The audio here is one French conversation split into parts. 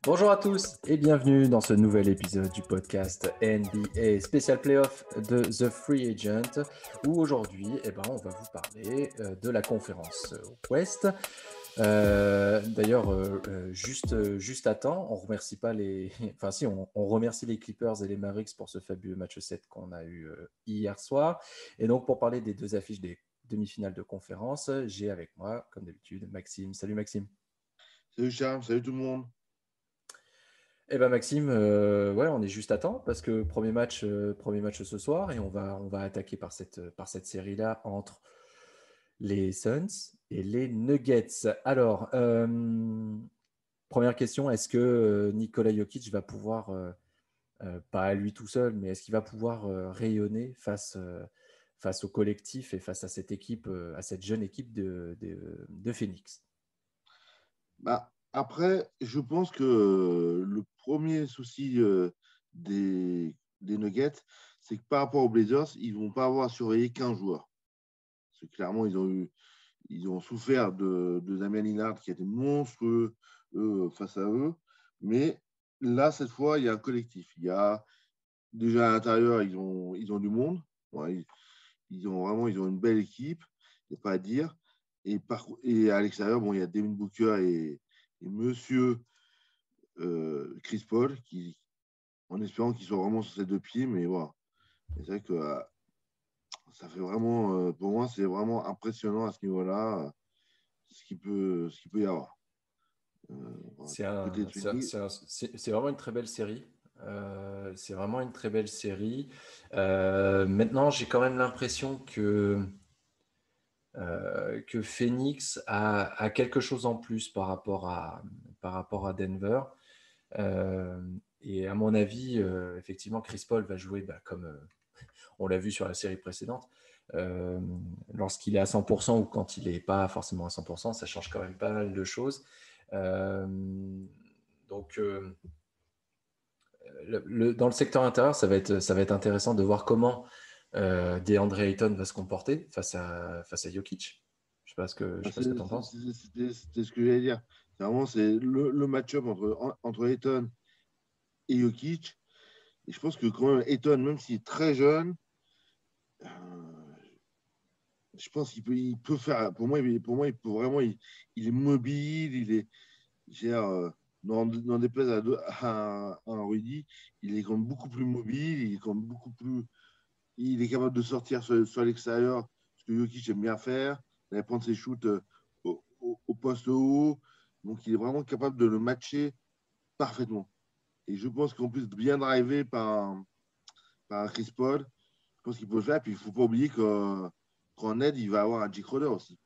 Bonjour à tous et bienvenue dans ce nouvel épisode du podcast NBA Special Playoff de The Free Agent où aujourd'hui on va vous parler de la conférence Ouest. D'ailleurs, juste à temps, on remercie pas les... Enfin si, on remercie les Clippers et les Mavericks pour ce fabuleux match 7 qu'on a eu hier soir. Et donc pour parler des deux affiches des demi-finales de conférence, j'ai avec moi, comme d'habitude, Maxime. Salut Maxime. Salut Charles, salut tout le monde. Eh ben Maxime, on est juste à temps parce que premier match ce soir et on va attaquer par cette série-là entre les Suns et les Nuggets. Alors, première question, est-ce que Nikola Jokic va pouvoir, pas à lui tout seul, mais est-ce qu'il va pouvoir rayonner face au collectif et face à cette équipe, à cette jeune équipe de Phoenix? Après, je pense que le premier souci des Nuggets, c'est que par rapport aux Blazers, ils ne vont pas avoir surveillé qu'un joueur. Parce que clairement, ils ont souffert de Damian Lillard qui était monstrueux face à eux. Mais là, cette fois, il y a un collectif. Il y a déjà à l'intérieur, ils ont du monde. Ouais, ils ont une belle équipe, il n'y a pas à dire. Et à l'extérieur, bon, il y a Devin Booker et monsieur Chris Paul, en espérant qu'ils soient vraiment sur ses deux pieds. Mais voilà, c'est vrai que ça fait vraiment, pour moi, c'est vraiment impressionnant à ce niveau-là, ce qu'il peut y avoir. Voilà, C'est du côté un- de c'est un- Phoenix. c'est vraiment une très belle série. C'est vraiment une très belle série. Maintenant, j'ai quand même l'impression que Phoenix a quelque chose en plus par rapport à Denver. Euh, et à mon avis, effectivement, Chris Paul va jouer comme on l'a vu sur la série précédente. Euh, Lorsqu'il est à 100% ou quand il n'est pas forcément à 100%, ça change quand même pas mal de choses. Euh, donc, dans le secteur intérieur, ça va être intéressant de voir comment DeAndre Ayton va se comporter face à Jokic. Je sais pas ce que tu en penses. C'était ce que j'allais dire. C'est le match-up entre Ayton et Jokic. Et je pense que quand même, Ayton, même s'il est très jeune, euh, je pense il peut faire. Pour moi, il peut vraiment. Il est mobile, il est. J'ai, n'en déplaise à Rudy, il est quand même beaucoup plus mobile, il est quand même beaucoup plus. Il est capable de sortir sur l'extérieur, ce que Jokic aime bien faire, d'aller prendre ses shoots au poste haut. Donc, il est vraiment capable de le matcher parfaitement. Et je pense qu'en plus, bien drivé par Chris Paul, je pense qu'il peut le faire. Puis, il ne faut pas oublier qu'en aide, il va avoir un J. Crowder aussi.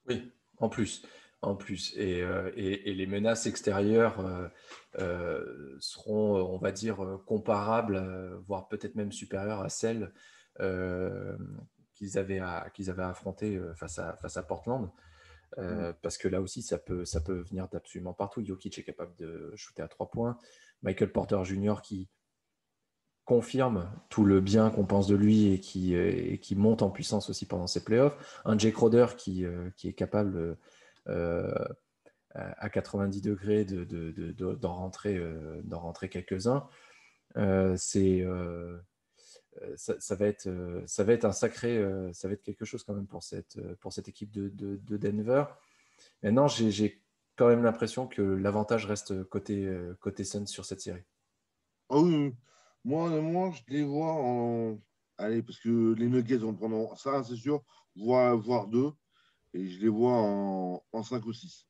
Oui, en plus. En plus. Et les menaces extérieures seront, on va dire, comparables, voire peut-être même supérieures à celles euh, qu'ils avaient affrontées face à Portland. Mm. Parce que là aussi, ça peut venir d'absolument partout. Jokic est capable de shooter à 3 points. Michael Porter Jr. qui confirme tout le bien qu'on pense de lui et qui monte en puissance aussi pendant ses playoffs. Un Jay Crowder qui est capable à 90 degrés d'en rentrer quelques-uns. Ça va être un sacré, ça va être quelque chose quand même pour cette équipe de Denver. Maintenant, j'ai quand même l'impression que l'avantage reste côté Suns sur cette série. Ah oui, oui. Moi, je les vois en. Allez, parce que les Nuggets vont prendre ça, c'est sûr, voire deux. Et je les vois en 5 ou 6.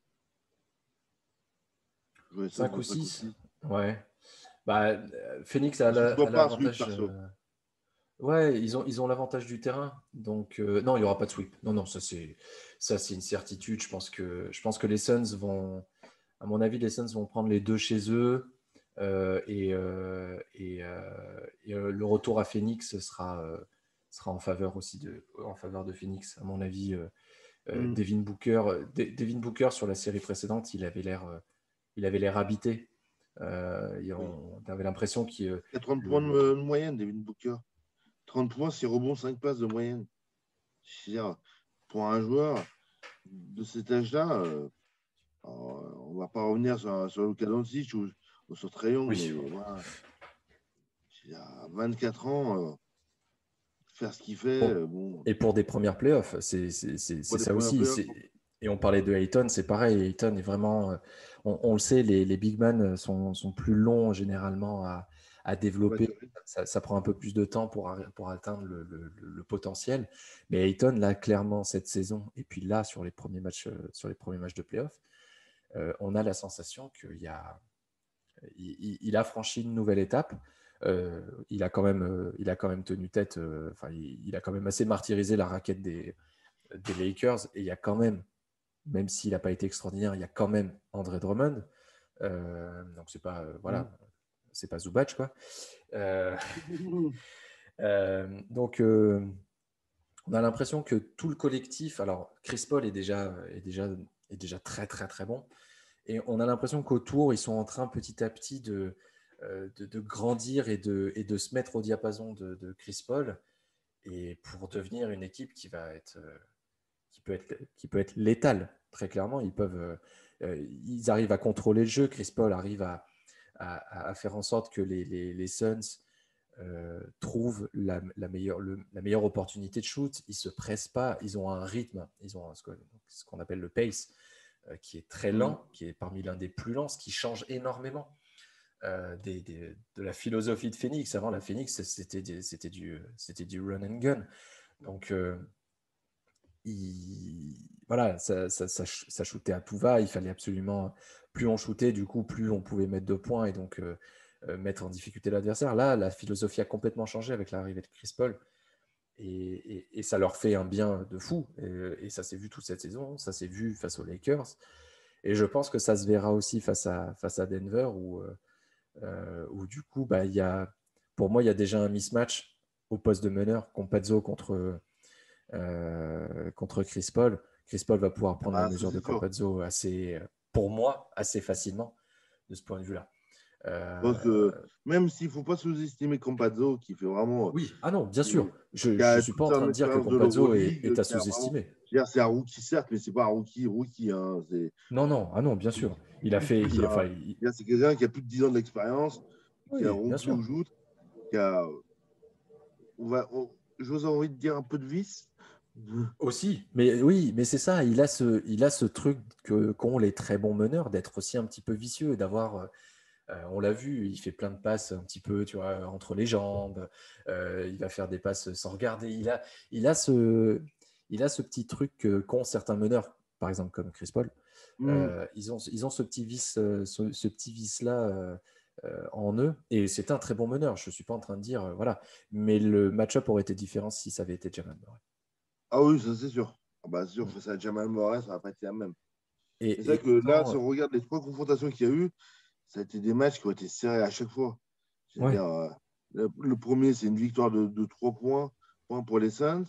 Je vois les Suns 5 en ou 5 ou 6. 6. Ouais. Bah, Phoenix Parce que je ne vois a pas un sweep l'avantage. perso. Ouais, ils ont l'avantage du terrain. Donc, non, il n'y aura pas de sweep. Non, non, ça, c'est une certitude. Je pense que les Suns vont, à mon avis, les Suns vont prendre les deux chez eux. Le retour à Phoenix sera en faveur de Phoenix. À mon avis, Hmm. Devin Booker sur la série précédente, il avait l'air habité. Oui. On avait l'impression qu'il Il y a 30 points le- de moyenne, Devin Booker. 30 points, 6 rebonds, 5 passes de moyenne. Je veux dire, pour un joueur de cet âge-là, on ne va pas revenir sur Luka Doncic ou sur Trae Young, oui. mais voilà, il a 24 ans, faire ce qu'il fait, Bon. bon, Et pour des premières playoffs, c'est pour les ça premières aussi. playoffs. Et on parlait de Ayton, c'est pareil. Ayton est vraiment. On le sait, les big men sont plus longs généralement à À développer. maturer. Ça prend un peu plus de temps pour atteindre le potentiel. Mais Ayton, là, clairement, cette saison, et puis là, sur les premiers matchs de playoffs, on a la sensation qu'il a franchi une nouvelle étape. Il a quand même tenu tête, enfin, il a quand même assez martyrisé la raquette des Lakers. Et il y a quand même s'il n'a pas été extraordinaire, il y a quand même André Drummond. Donc c'est pas, Mm. voilà, c'est pas Zubac, quoi. Euh, donc on a l'impression que tout le collectif, alors Chris Paul est déjà très très très bon. Et on a l'impression qu'autour, ils sont en train petit à petit de grandir et de se mettre au diapason de Chris Paul, et pour devenir une équipe qui peut être létale, très clairement. Ils arrivent à contrôler le jeu. Chris Paul arrive à faire en sorte que les Suns trouvent la meilleure opportunité de shoot. Ils ne se pressent pas, ils ont un rythme, ils ont ce qu'on appelle le pace, qui est très Mm. lent, qui est parmi l'un des plus lents, ce qui change énormément de la philosophie de Phoenix. Avant, la Phoenix, c'était du run and gun. Donc, voilà, ça shootait à tout va. Il fallait absolument, plus on shootait, du coup, plus on pouvait mettre de points et donc mettre en difficulté l'adversaire. Là, la philosophie a complètement changé avec l'arrivée de Chris Paul, et ça leur fait un bien de fou. Et ça s'est vu toute cette saison, ça s'est vu face aux Lakers. Et je pense que ça se verra aussi face à Denver, où du coup, bah, pour moi, il y a déjà un mismatch au poste de meneur, Campazzo contre Chris Paul. Chris Paul va pouvoir prendre la Ah, ça, mesure de c'est sûr. Campazzo pour moi, assez facilement de ce point de vue-là. Je pense Euh, que même s'il ne faut pas sous-estimer Campazzo, qui fait vraiment. oui, ah non, bien sûr. Qui, Je qui ne a suis toute pas en train son de dire que expérience de Campazzo est, est l'Euroleague, à qui a vraiment. sous-estimer. Je veux dire, c'est un rookie, certes, mais c'est pas un rookie, hein. Non, non, ah non, bien sûr. Il a fait, Plus un. C'est quelqu'un qui a plus de 10 ans d'expérience, qui a oui, bien rompu sûr. au joute, qui a. J'ose envie de dire un peu de vice. Aussi, mais oui, mais c'est ça, il a ce truc qu'ont les très bons meneurs, d'être aussi un petit peu vicieux, on l'a vu, il fait plein de passes un petit peu, tu vois, entre les jambes, il va faire des passes sans regarder, il a ce petit truc qu'ont certains meneurs, par exemple comme Chris Paul. Hmm. Ils ont ce petit vice, ce petit vice-là en eux, et c'est un très bon meneur, je ne suis pas en train de dire, voilà, mais le match-up aurait été différent si ça avait été Jamal Murray. Ah oui, ça c'est sûr. Ah bah, c'est sûr, Mm. face à Jamal Murray, ça va pas été la même. Mais c'est Et, vrai et que là, si autant, on regarde les trois confrontations qu'il y a eu, ça a été des matchs qui ont été serrés à chaque fois. ouais, C'est-à-dire, le premier, c'est une victoire de 3 points pour les Suns.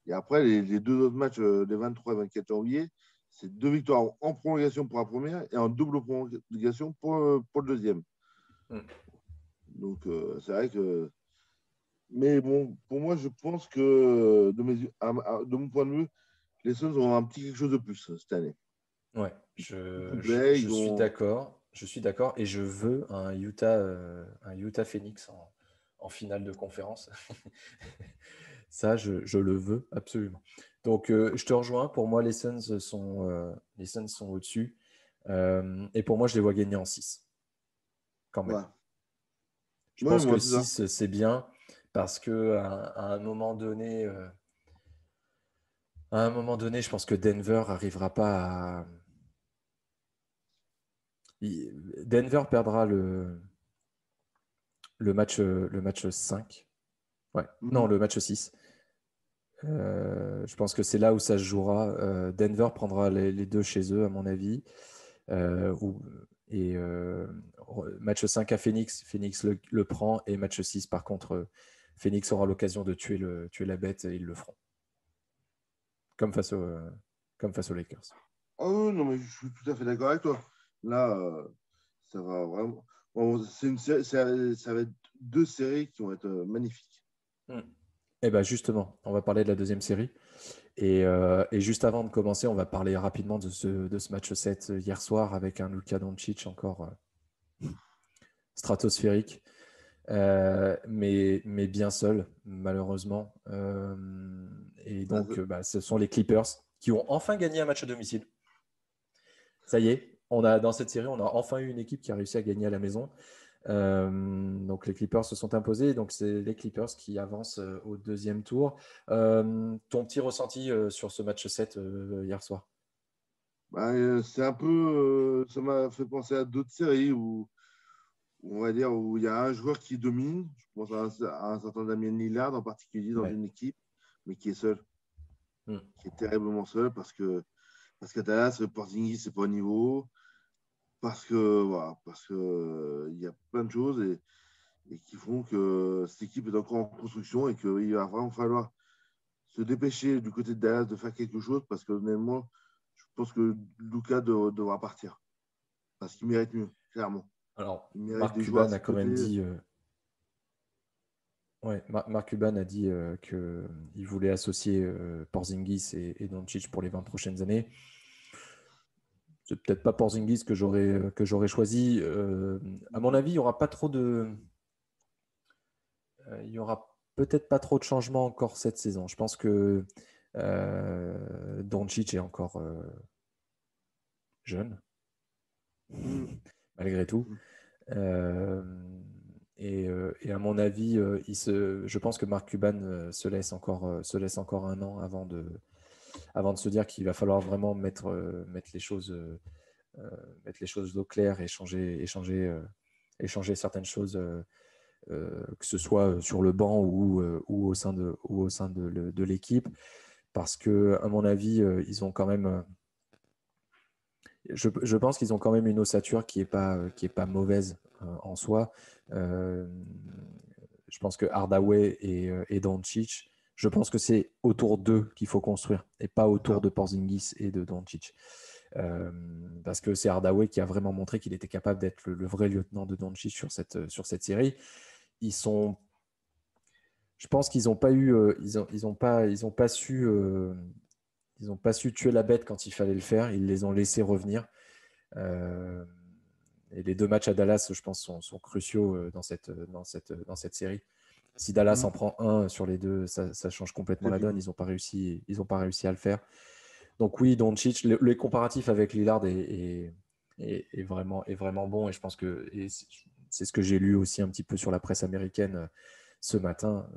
Et après, les deux autres matchs, les 23 et 24 janvier, c'est deux victoires en prolongation pour la première et en double prolongation pour le deuxième. mm, Donc, c'est vrai que. Mais bon, pour moi, je pense que, de mon point de vue, les Suns ont un petit quelque chose de plus cette année. ouais, Ils sont plus je, je, complets, je ils suis ont. d'accord, et je veux un Utah Phoenix en finale de conférence. Ça, je le veux absolument. Donc, je te rejoins. Pour moi, les Suns sont au-dessus. Et pour moi, je les vois gagner en 6 quand même. Ouais, Je ouais, pense que moi, c'est ça. 6 c'est bien parce qu'à un moment donné, je pense que Denver n'arrivera pas à. Denver perdra le match 5. Ouais. Non, Mhm. le match 6. Je pense que c'est là où ça se jouera. Denver prendra les deux chez eux, à mon avis. Et match 5 à Phoenix, Phoenix le prend. Et match 6, par contre, Phoenix aura l'occasion de tuer la bête et ils le feront. Comme comme face aux Lakers. Ah oui, non, mais je suis tout à fait d'accord avec toi. Là, ça va vraiment. Bon, ça va être deux séries qui vont être magnifiques. Mm. Et bien justement, on va parler de la deuxième série. Et juste avant de commencer, on va parler rapidement de ce match 7 hier soir avec un Luka Doncic encore stratosphérique, mais bien seul, malheureusement. Et Ah, donc, ce sont les Clippers qui ont enfin gagné un match à domicile. Ça y est, dans cette série, on a enfin eu une équipe qui a réussi à gagner à la maison. Donc les Clippers se sont imposés, donc c'est les Clippers qui avancent au deuxième tour. Ton petit ressenti sur ce match 7 hier soir? c'est un peu. Ça m'a fait penser à d'autres séries où, on va dire, où il y a un joueur qui domine. Je pense à un certain Damien Lillard en particulier dans Ouais. une équipe, mais qui est seul, Mm. qui est terriblement seul parce que Dallas, le Porzingis, c'est pas au niveau. Parce que, voilà, parce que, il y a plein de choses et qui font que cette équipe est encore en construction et qu'il va vraiment falloir se dépêcher du côté de Dallas de faire quelque chose parce que honnêtement, je pense que Luka devra partir parce qu'il mérite mieux, clairement. Alors, Il mérite Mark des joueurs à Cuban a ses quand même côtés. dit, ouais, Mark Cuban a dit qu'il voulait associer Porzingis et Doncic pour les 20 prochaines années. C'est peut-être pas Porzingis que j'aurais choisi. À mon avis, il y aura pas trop il y aura peut-être pas trop de changements encore cette saison. Je pense que Doncic est encore jeune, Mm. malgré tout. Mm. Euh, et à mon avis, je pense que Mark Cuban se laisse encore un an avant de se dire qu'il va falloir vraiment mettre les choses au clair et changer certaines choses, que ce soit sur le banc ou au sein de l'équipe. Parce que, à mon avis, ils ont quand même. Je pense qu'ils ont quand même une ossature qui est pas mauvaise en soi. Euh, je pense que Hardaway et Doncic, je pense que c'est autour d'eux qu'il faut construire et pas C'est autour ça. de Porzingis et de Doncic. Parce que c'est Hardaway qui a vraiment montré qu'il était capable d'être le vrai lieutenant de Doncic sur cette série. Ils sont, je pense qu'ils n'ont pas eu, ils ont pas su tuer la bête quand il fallait le faire. Ils les ont laissés revenir. Euh, et les deux matchs à Dallas, je pense, sont cruciaux dans cette série. Si Dallas Mm. en prend un sur les deux, ça change complètement la donne. Ils ont pas réussi à le faire. Donc oui, Doncic, les comparatifs avec Lillard est vraiment bon. Et je pense que c'est ce que j'ai lu aussi un petit peu sur la presse américaine ce matin.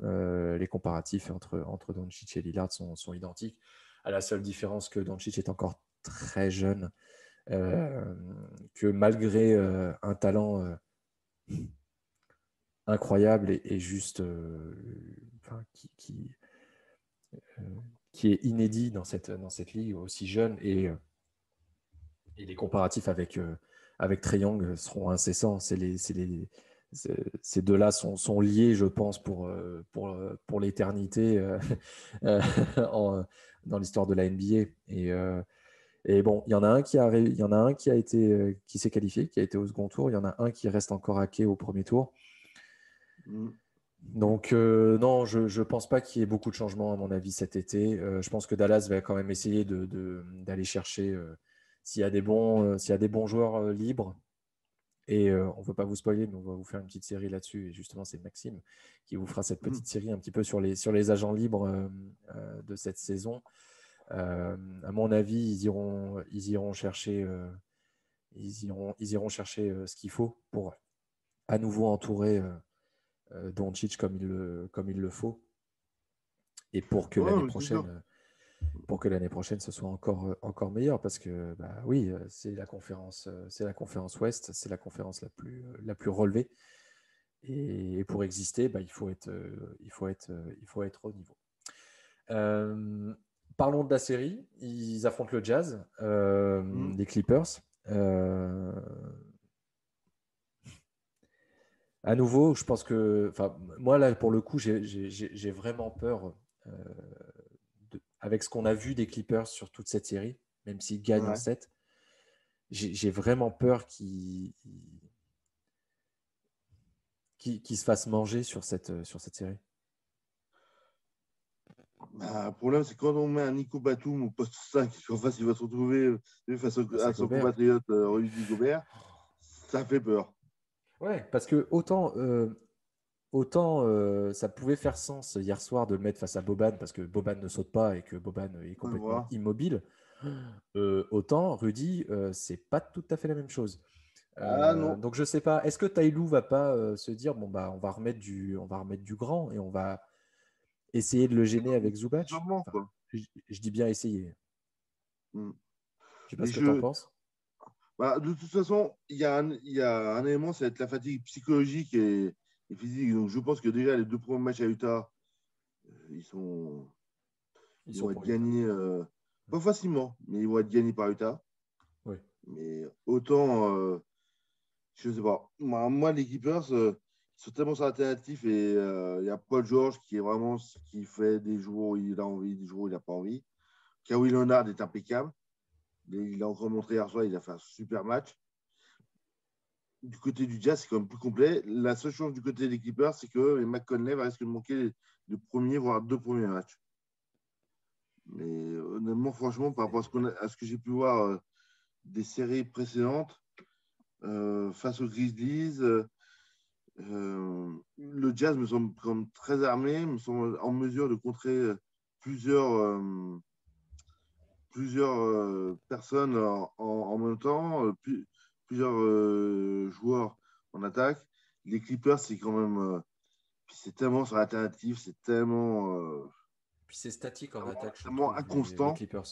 Les comparatifs entre Doncic et Lillard sont identiques. À la seule différence que Doncic est encore très jeune, que malgré un talent incroyable et juste enfin, euh, qui est inédit dans cette ligue aussi jeune et les comparatifs avec Trae Young seront incessants. Ces deux-là sont liés, je pense, pour l'éternité en- dans l'histoire de la NBA. Et bon, il y en a un qui a été, qui s'est qualifié, qui a été au second tour. Il y en a un qui reste encore hacké au premier tour. Mm. Donc, non, je ne pense pas qu'il y ait beaucoup de changements, à mon avis, cet été. Je pense que Dallas va quand même essayer d'aller chercher s'il y a des bons joueurs libres. Et on ne veut pas vous spoiler, mais on va vous faire une petite série là-dessus. Et justement, c'est Maxime qui vous fera cette Mm. petite série un petit peu sur les agents libres de cette saison. À mon avis, ils iront chercher, ils iront chercher ce qu'il faut pour à nouveau entourer Doncic comme il le faut et Ouais, mais c'est sûr. pour que l'année prochaine ce soit encore meilleur parce que bah oui, c'est la conférence Ouest, c'est la conférence la plus relevée. Et pour exister, il faut être au niveau. Parlons de la série. Ils affrontent le Jazz, les Clippers. À nouveau, je pense que, moi là, pour le coup, j'ai vraiment peur avec ce qu'on a vu des Clippers sur toute cette série, même s'ils gagnent en 7. J'ai vraiment peur qu'ils se fassent manger sur cette série. Le problème, c'est quand on met un Nico Batum au poste 5, qu'en face, il va se retrouver face à son compatriote Rudy Gobert, ça fait peur. Ouais, parce que autant ça pouvait faire sens hier soir de le mettre face à Boban, parce que Boban ne saute pas et que Boban est complètement immobile, autant Rudy, c'est pas tout à fait la même chose. Donc je sais pas, est-ce que Tailou va pas se dire on va remettre du grand et on va essayer de le gêner avec Zubac. Je dis bien essayer. Je sais pas ce que tu en penses. De toute façon, il y a un élément, ça va être la fatigue psychologique et physique. Donc je pense que déjà les 2 premiers matchs à Utah, ils vont être gagnés, pas facilement, mais ils vont être gagnés par Utah. Oui. Mais autant, je sais pas. Moi les Clippers, ils sont tellement sur l'alternatif et il y a Paul George qui est vraiment ce qui fait des jours où il a envie, des jours où il n'a pas envie. Kawhi Leonard est impeccable. Il a encore montré hier soir, il a fait un super match. Du côté du Jazz, c'est quand même plus complet. La seule chose du côté des Clippers, c'est que McConley va risquer de manquer le premier, voire 2 premiers matchs. Mais honnêtement, franchement, par rapport à ce que j'ai pu voir des séries précédentes, face aux Grizzlies, le Jazz me semble comme très armé, me semble en mesure de contrer plusieurs personnes en même temps, plusieurs joueurs en attaque. Les Clippers, c'est quand même. Puis c'est tellement sur l'alternative, c'est tellement. Puis c'est statique en attaque, je tellement trouve, inconstant. les Clippers.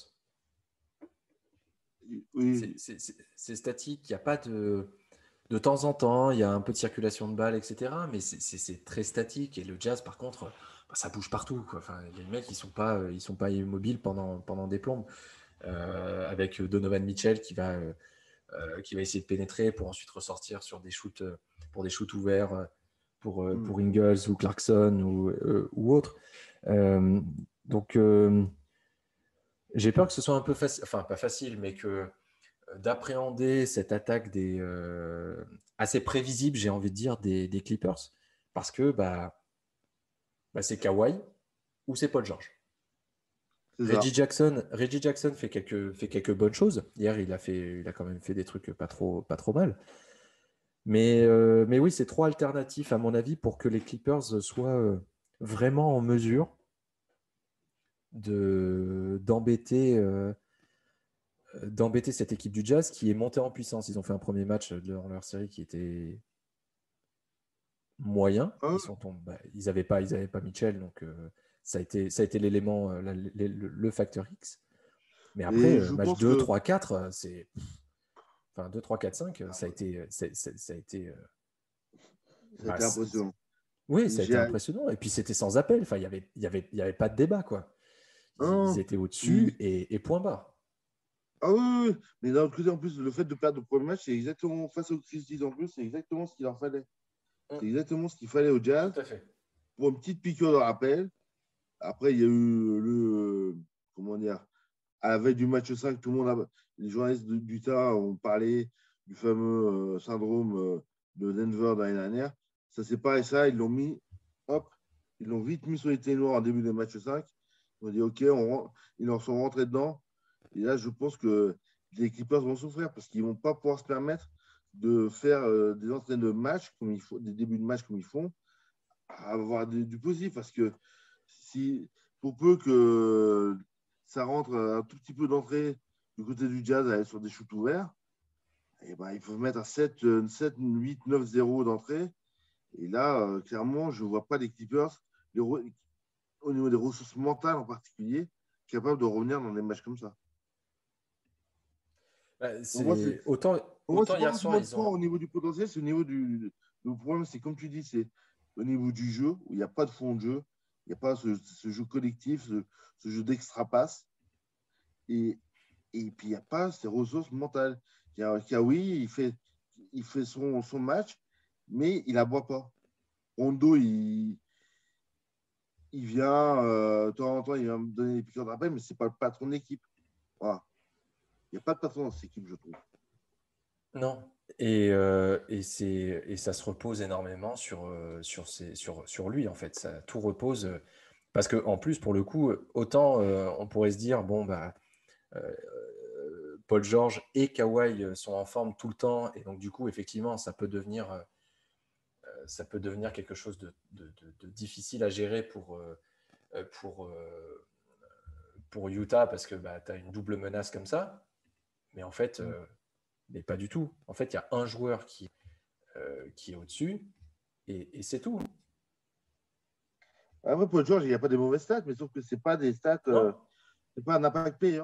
Oui. C'est statique, il n'y a pas de. De temps en temps, il y a un peu de circulation de balles, etc. Mais c'est très statique. Et le Jazz, par contre, ça bouge partout, quoi. Enfin, les mecs, ils sont pas immobiles pendant des plombes. Avec Donovan Mitchell qui va essayer de pénétrer pour ensuite ressortir sur des shoots, pour des shoots ouverts pour Ingles ou Clarkson ou autre. Donc, j'ai peur que ce soit un peu facile, enfin pas facile, mais que d'appréhender cette attaque assez prévisible, j'ai envie de dire, des Clippers, parce que c'est Kawhi ou c'est Paul George. Reggie Jackson fait quelques bonnes choses. Hier, il a quand même fait des trucs pas trop mal. Mais oui, c'est trop alternatif, à mon avis, pour que les Clippers soient vraiment en mesure d'embêter cette équipe du Jazz qui est montée en puissance. Ils ont fait un premier match dans leur série qui était moyen. Ils n'avaient pas Mitchell, donc ça a été l'élément, le facteur X. Mais après, match 2, 3, 4, c'est. Enfin, 2, 3, 4, 5, ça a été. Ça a été impressionnant. Oui, ça a été impressionnant. Et puis, c'était sans appel. Enfin, il y avait pas de débat, quoi. Ils étaient au-dessus et point barre. Ah oui, mais d'un autre côté, en plus, le fait de perdre le premier match, c'est exactement face aux Grizzlies en plus, c'est exactement ce qu'il leur fallait. C'est exactement ce qu'il fallait au Jazz. Tout à fait. Pour une petite piqûre de rappel. Après, il y a eu comment dire, à la veille du match 5, les journalistes d'Utah ont parlé du fameux syndrome de Denver l'année dernière. Ça, c'est pas ça, ils l'ont vite mis sur les ténoirs en début de match 5. Ils ont dit, OK, ils en sont rentrés dedans. Et là, je pense que les Clippers vont souffrir parce qu'ils ne vont pas pouvoir se permettre de faire des entraînements de match comme il faut, des débuts de match comme ils font, à avoir du positif. Parce que pour peu que ça rentre un tout petit peu d'entrée du côté du Jazz aller sur des shoots ouverts, et ben, il faut mettre à 7, 8, 9, 0 d'entrée. Et là, clairement, je ne vois pas les Clippers, au niveau des ressources mentales en particulier, capables de revenir dans des matchs comme ça. Autant hier soir, au niveau du potentiel, c'est au niveau Le problème, c'est comme tu dis, c'est au niveau du jeu, où il n'y a pas de fond de jeu, il n'y a pas ce jeu collectif, ce jeu d'extra-passe. Et, et puis, il n'y a pas ces ressources mentales. Kawi, il fait son match, mais il n'aboie pas. Rondo, il vient, de temps en temps, il vient me donner des piqûres de rappel, mais ce n'est pas le patron de l'équipe. Voilà. Il n'y a pas de patron dans cette équipe, je trouve. Non. Et ça se repose énormément sur lui, en fait. Ça, tout repose. Parce qu'en plus, pour le coup, autant on pourrait se dire, bon, bah, euh, Paul George et Kawhi sont en forme tout le temps. Et donc, du coup, effectivement, ça peut devenir quelque chose de difficile à gérer pour, pour Utah parce que bah, tu as une double menace comme ça. Mais en fait, mais pas du tout. En fait, il y a un joueur qui est au-dessus et c'est tout. Après, Paul George, il n'y a pas des mauvaises stats, mais sauf que ce n'est pas des stats, Non. c'est pas un impact player.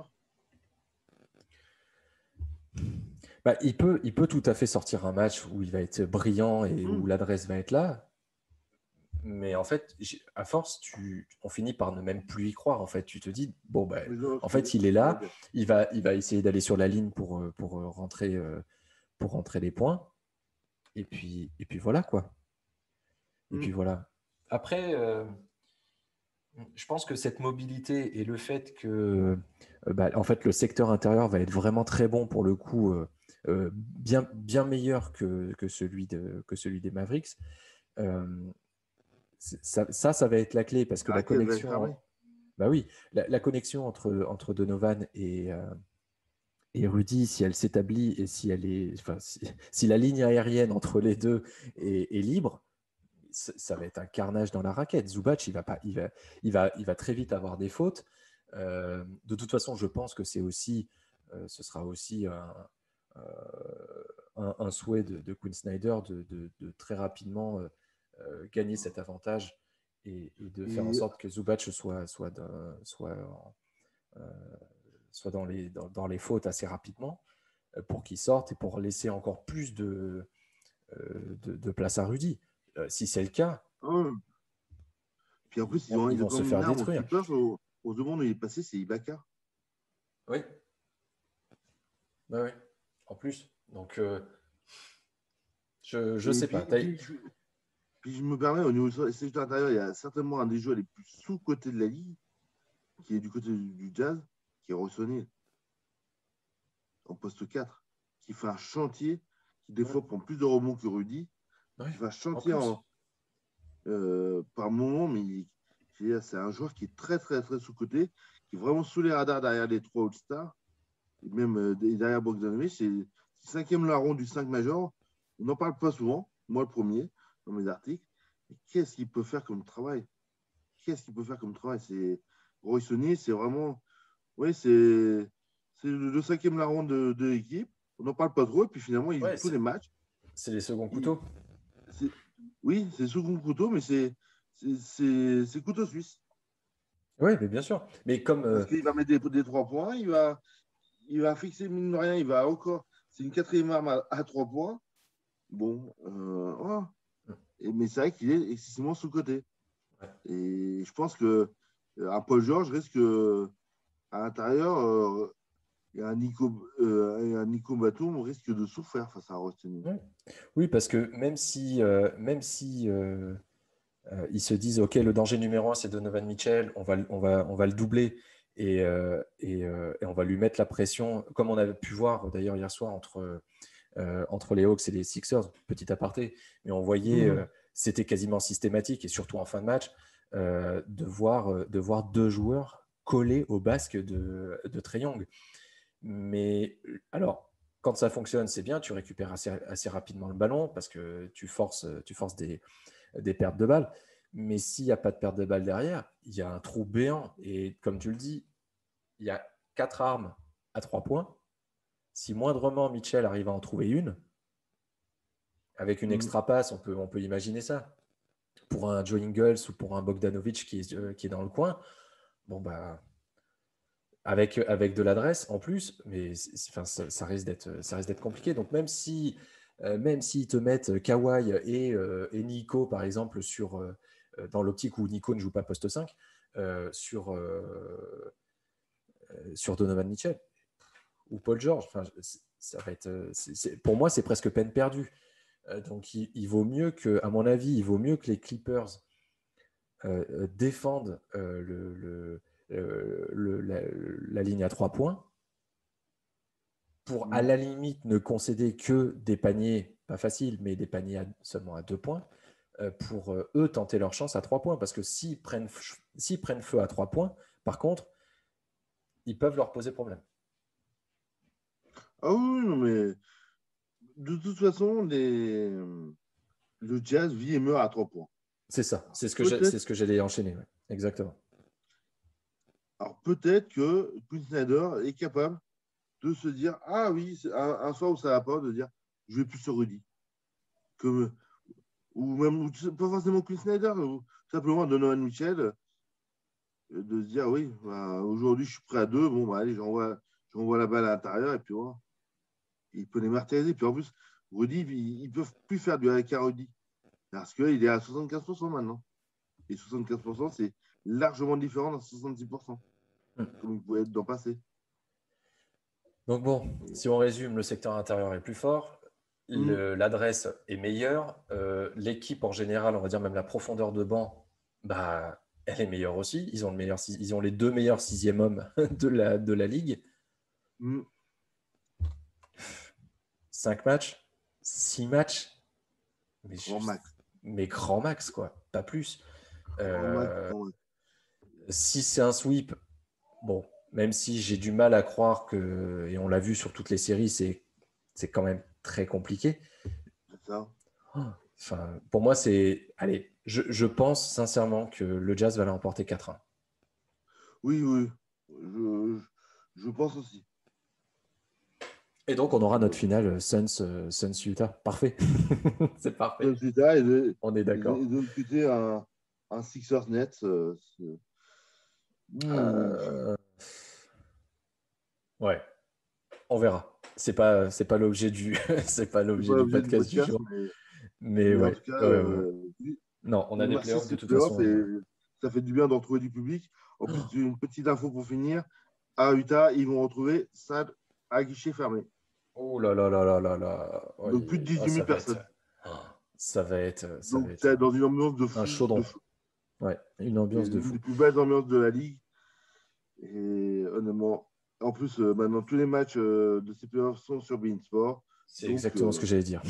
Bah, il peut tout à fait sortir un match où il va être brillant et où l'adresse va être là. Mais en fait, à force, on finit par ne même plus y croire. En fait, tu te dis, bon, bah, en fait, il est là, il va essayer d'aller sur la ligne pour rentrer les points. Et puis voilà, quoi. Et puis voilà. Après, je pense que cette mobilité et le fait que bah, en fait, le secteur intérieur va être vraiment très bon pour le coup, bien meilleur que celui des Mavericks. Euh, ça va être la clé parce que La la raquette va être connexion, fermée. bah oui, la connexion entre Donovan et Rudy, si elle s'établit et si elle est, enfin, si la ligne aérienne entre les deux est libre, ça va être un carnage dans la raquette. Zubac, il va très vite avoir des fautes. De toute façon, je pense que ce sera aussi un souhait de Quinn Snyder de très rapidement gagner cet avantage et de faire en Et, sorte que Zubac euh, soit dans les fautes assez rapidement pour qu'il sorte et pour laisser encore plus de place à Rudy. Si c'est le cas, oh, puis en plus, ils ils ont vont se comme une faire arme détruire. anti-puff aux demandes où il est passé, c'est Ibaka. Oui, oui. En plus. Donc, je Et sais pas. puis je me permets, au niveau secteur intérieur, il y a certainement un des joueurs les plus sous-cotés de la ligue, qui est du côté du Jazz, qui est Royce O'Neal, en poste 4, qui fait un chantier, qui des Ouais, fois prend plus de rebonds que Rudy, ouais, qui fait un en chantier plus. par moment, mais c'est un joueur qui est très, très, très sous-coté, qui est vraiment sous les radars derrière les trois All-Stars, et même derrière Bogdanovic. C'est le cinquième larron du 5 major. On n'en parle pas souvent, moi le premier, dans mes articles. Mais qu'est-ce qu'il peut faire comme travail? Qu'est-ce qu'il peut faire comme travail? C'est Royce O'Neal, c'est vraiment. Oui, c'est le cinquième larron de l'équipe. On n'en parle pas trop, et puis finalement, il joue Ouais, tous les matchs. c'est les seconds Il- couteaux. c'est- oui, c'est second couteau, mais c'est couteau suisse. Oui, mais bien sûr. Mais comme. Parce qu'il va mettre des 3 points, il va fixer, mine de rien, il va encore. C'est une quatrième arme à 3 points. Bon, voilà. Mais c'est vrai qu'il est excessivement sous-coté. Ouais. Et je pense que un Paul George risque à l'intérieur, et un Nico Batum risque de souffrir face à Rosten. Ouais. Oui, parce que même si ils se disent, OK, le danger numéro un, c'est Donovan Mitchell, on va le doubler et on va lui mettre la pression, comme on avait pu voir d'ailleurs hier soir entre les Hawks et les Sixers, petit aparté, mais on voyait, c'était quasiment systématique, et surtout en fin de match, de voir deux joueurs collés au basque de Trae Young. Mais alors, quand ça fonctionne, c'est bien, tu récupères assez rapidement le ballon parce que tu forces des pertes de balles. Mais s'il n'y a pas de perte de balles derrière, il y a un trou béant. Et comme tu le dis, il y a quatre armes à 3 points. Si moindrement Mitchell arrive à en trouver une, avec une extra passe, on peut imaginer ça. Pour un Joe Ingles ou pour un Bogdanovic qui est dans le coin, bon bah avec de l'adresse en plus, mais enfin, ça risque d'être compliqué. Donc même si même s'ils te mettent Kawhi et Nico, par exemple, dans l'optique où Nico ne joue pas poste 5, sur Donovan Mitchell ou Paul George. Enfin, ça va être, pour moi, c'est presque peine perdue. Donc, il vaut mieux que, à mon avis, il vaut mieux que les Clippers défendent la ligne à 3 points pour, à la limite, ne concéder que des paniers, pas faciles, mais des paniers seulement à 2 points, pour eux tenter leur chance à 3 points. Parce que s'ils prennent feu à 3 points, par contre, ils peuvent leur poser problème. Ah oui, non, mais de toute façon, le Jazz vit et meurt à 3 points. C'est ça, c'est ce que j'allais enchaîner. Ouais. Exactement. Alors peut-être que Quinn Snyder est capable de se dire, ah oui, un soir où ça va pas, de dire, je vais plus sur Rudy. Ou même, pas forcément Quinn Snyder, ou simplement Donovan Mitchell, de se dire, oui, bah, aujourd'hui je suis prêt à 2, bon, bah, allez, j'envoie la balle à l'intérieur, et puis voilà. Il peut les martyriser. Puis en plus, Rudy, ils ne peuvent plus faire du avec à Rudy. Parce qu'il est à 75% maintenant. Et 75%, c'est largement différent d'un 66%. Comme il pouvait être dans le passé. Donc bon, si on résume, le secteur intérieur est plus fort, l'adresse est meilleure, l'équipe en général, on va dire même la profondeur de banc, bah, elle est meilleure aussi. Ils ont les 2 meilleurs 6e hommes de la ligue. 5 matchs, 6 matchs, mais grand max, quoi, pas plus. Si c'est un sweep, bon, même si j'ai du mal à croire que, et on l'a vu sur toutes les séries, c'est quand même très compliqué. C'est ça. Enfin, pour moi, allez, je pense sincèrement que le Jazz va l'emporter 4-1. Oui. Je pense aussi. Et donc, on aura notre finale Suns-Utah. Parfait. C'est parfait. Suns-Utah on est d'accord. Et de discuter un Sixers-Nets. Ouais, on verra. C'est pas l'objet du podcast du jour. Mais ouais. En tout cas, non, on a des playoffs de toute façon. Ça fait du bien d'en retrouver du public. En plus, une petite info pour finir. À Utah, ils vont retrouver Sad à guichet fermé. Oh là là là là là là. Donc plus de 18 000 personnes. Ça va être. Dans une ambiance de fou. Un chaudron. Ouais, une ambiance de fou. Une des plus belles ambiances de la ligue. Et honnêtement, en plus, maintenant, tous les matchs de ces playoffs sont sur beIN Sport. C'est exactement ce que j'allais dire.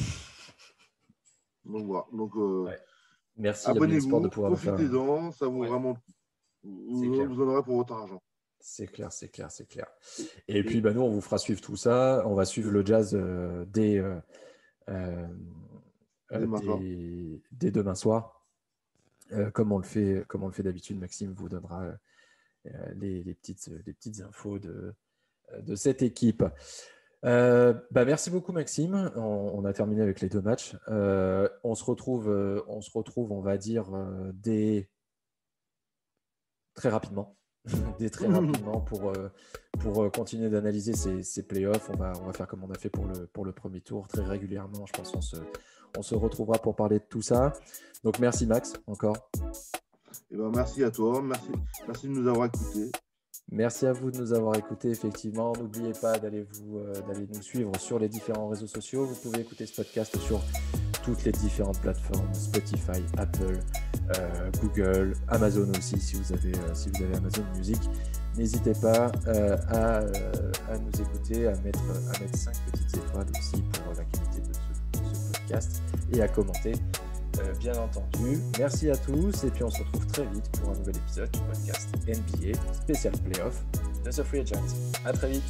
Donc voilà. Donc, merci abonnez-vous, de pouvoir profitez-en, ça vaut vraiment. Vous en aurez pour votre argent. C'est clair. Et puis, nous, on vous fera suivre tout ça. On va suivre le Jazz dès demain soir. Comme on le fait d'habitude, Maxime vous donnera les petites infos de cette équipe. Merci beaucoup, Maxime. On a terminé avec les 2 matchs. On se retrouve, on va dire, très rapidement. pour continuer d'analyser ces playoffs. On va faire comme on a fait pour le premier tour, très régulièrement. Je pense qu'on se retrouvera pour parler de tout ça. Donc merci Max, encore. Merci à toi, merci de nous avoir écoutés. Merci à vous de nous avoir écoutés, effectivement. N'oubliez pas d'aller nous suivre sur les différents réseaux sociaux. Vous pouvez écouter ce podcast sur toutes les différentes plateformes, Spotify, Apple, Google, Amazon aussi, si vous avez Amazon Music. N'hésitez pas à nous écouter, à mettre 5 petites étoiles aussi pour la qualité de ce podcast et à commenter, bien entendu. Merci à tous et puis on se retrouve très vite pour un nouvel épisode du podcast NBA spécial playoff de The Free Agent. À très vite.